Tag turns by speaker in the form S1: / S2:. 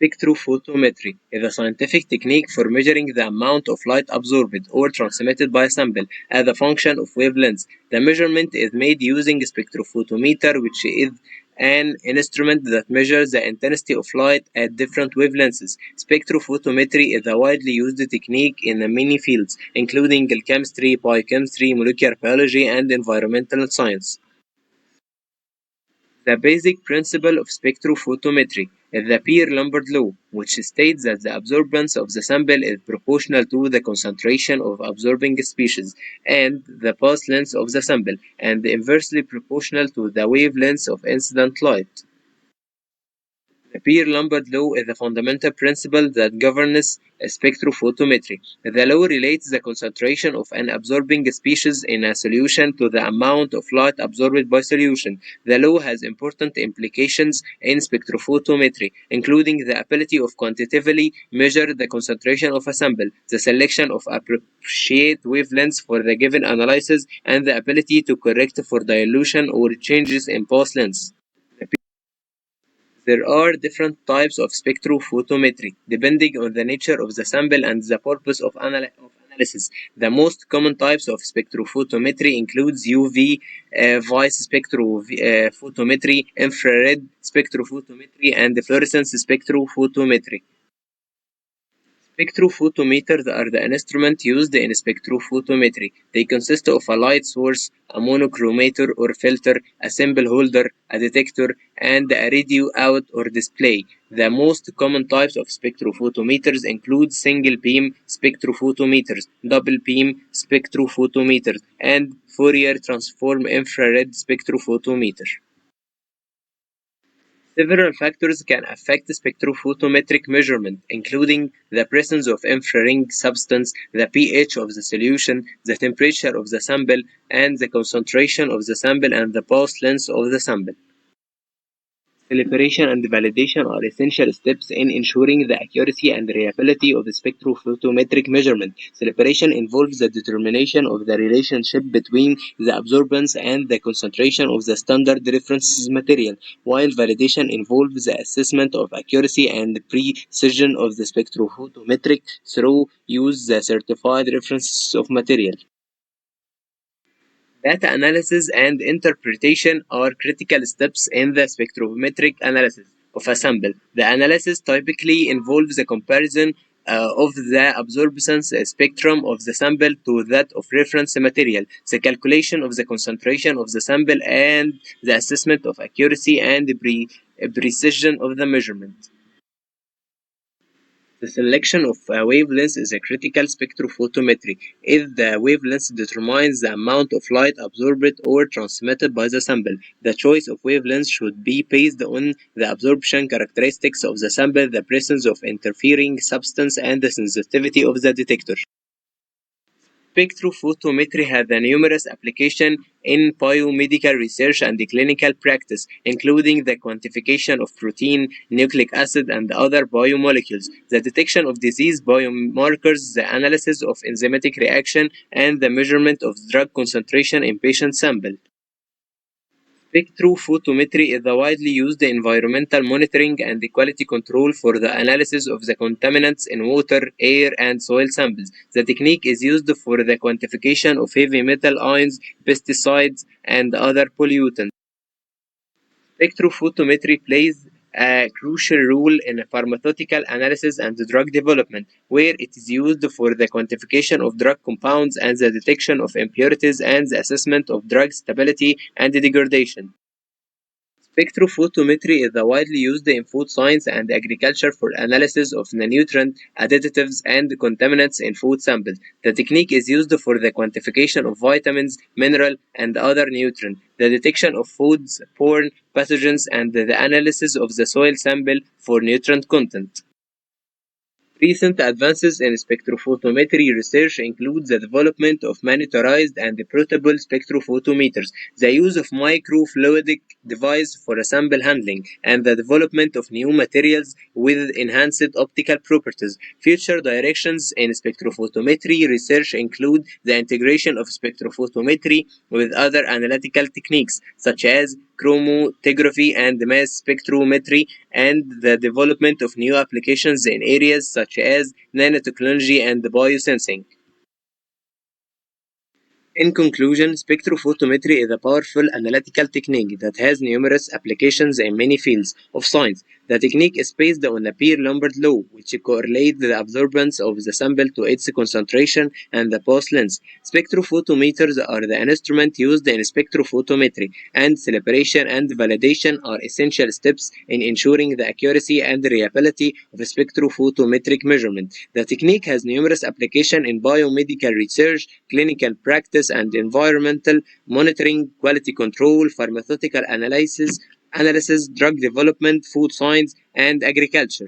S1: Spectrophotometry is a scientific technique for measuring the amount of light absorbed or transmitted by a sample as a function of wavelengths. The measurement is made using a spectrophotometer, which is an instrument that measures the intensity of light at different wavelengths. Spectrophotometry is a widely used technique in many fields, including chemistry, biochemistry, molecular biology, and environmental science. The basic principle of spectrophotometry is the Beer-Lambert law, which states that the absorbance of the sample is proportional to the concentration of absorbing species and the path length of the sample, and inversely proportional to the wavelength of incident light. The Beer-Lambert law is a fundamental principle that governs spectrophotometry. The law relates the concentration of an absorbing species in a solution to the amount of light absorbed by solution. The law has important implications in spectrophotometry, including the ability of quantitatively measure the concentration of a sample, the selection of appropriate wavelengths for the given analysis, and the ability to correct for dilution or changes in path lengths. There are different types of spectrophotometry, depending on the nature of the sample and the purpose of analysis. The most common types of spectrophotometry includes UV voice spectrophotometry, infrared spectrophotometry, and fluorescence spectrophotometry. Spectrophotometers are the instrument used in spectrophotometry. They consist of a light source, a monochromator or filter, a symbol holder, a detector, and a radio out or display. The most common types of spectrophotometers include single beam spectrophotometers, double beam spectrophotometers, and Fourier transform infrared spectrophotometer. Several factors can affect spectrophotometric measurement, including the presence of infrared substance, the pH of the solution, the temperature of the sample, and the concentration of the sample and the path length of the sample. Calibration and validation are essential steps in ensuring the accuracy and reliability of the spectrophotometric measurement. Calibration involves the determination of the relationship between the absorbance and the concentration of the standard reference material, while validation involves the assessment of accuracy and precision of the spectrophotometric through use the certified references of material. Data analysis and interpretation are critical steps in the spectrophotometric analysis of a sample. The analysis typically involves a comparison of the absorbance spectrum of the sample to that of reference material, the calculation of the concentration of the sample, and the assessment of accuracy and precision of the measurement. The selection of a wavelength is a critical spectrophotometry, if the wavelength determines the amount of light absorbed or transmitted by the sample. The choice of wavelength should be based on the absorption characteristics of the sample, the presence of interfering substance, and the sensitivity of the detector. Spectrophotometry has numerous applications in biomedical research and clinical practice, including the quantification of protein, nucleic acid, and other biomolecules, the detection of disease biomarkers, the analysis of enzymatic reaction, and the measurement of drug concentration in patient samples. Spectrophotometry is a widely used environmental monitoring and quality control for the analysis of the contaminants in water, air, and soil samples. The technique is used for the quantification of heavy metal ions, pesticides, and other pollutants. Spectrophotometry plays a crucial role in pharmaceutical analysis and drug development, where it is used for the quantification of drug compounds and the detection of impurities and the assessment of drug stability and degradation. Spectrophotometry is widely used in food science and agriculture for analysis of the nutrient, additives, and contaminants in food samples. The technique is used for the quantification of vitamins, mineral, and other nutrients, the detection of food-borne pathogens, and the analysis of the soil sample for nutrient content. Recent advances in spectrophotometry research include the development of miniaturized and portable spectrophotometers, the use of microfluidic devices for sample handling, and the development of new materials with enhanced optical properties. Future directions in spectrophotometry research include the integration of spectrophotometry with other analytical techniques, such as chromatography and mass spectrometry, and the development of new applications in areas such as nanotechnology and biosensing. In conclusion, spectrophotometry is a powerful analytical technique that has numerous applications in many fields of science. The technique is based on a Beer-Lambert law, which correlates the absorbance of the sample to its concentration and the path length. Spectrophotometers are the instrument used in spectrophotometry, and celebration and validation are essential steps in ensuring the accuracy and reliability of spectrophotometric measurement. The technique has numerous applications in biomedical research, clinical practice, and environmental monitoring, quality control, pharmaceutical analysis, drug development, food science, and agriculture.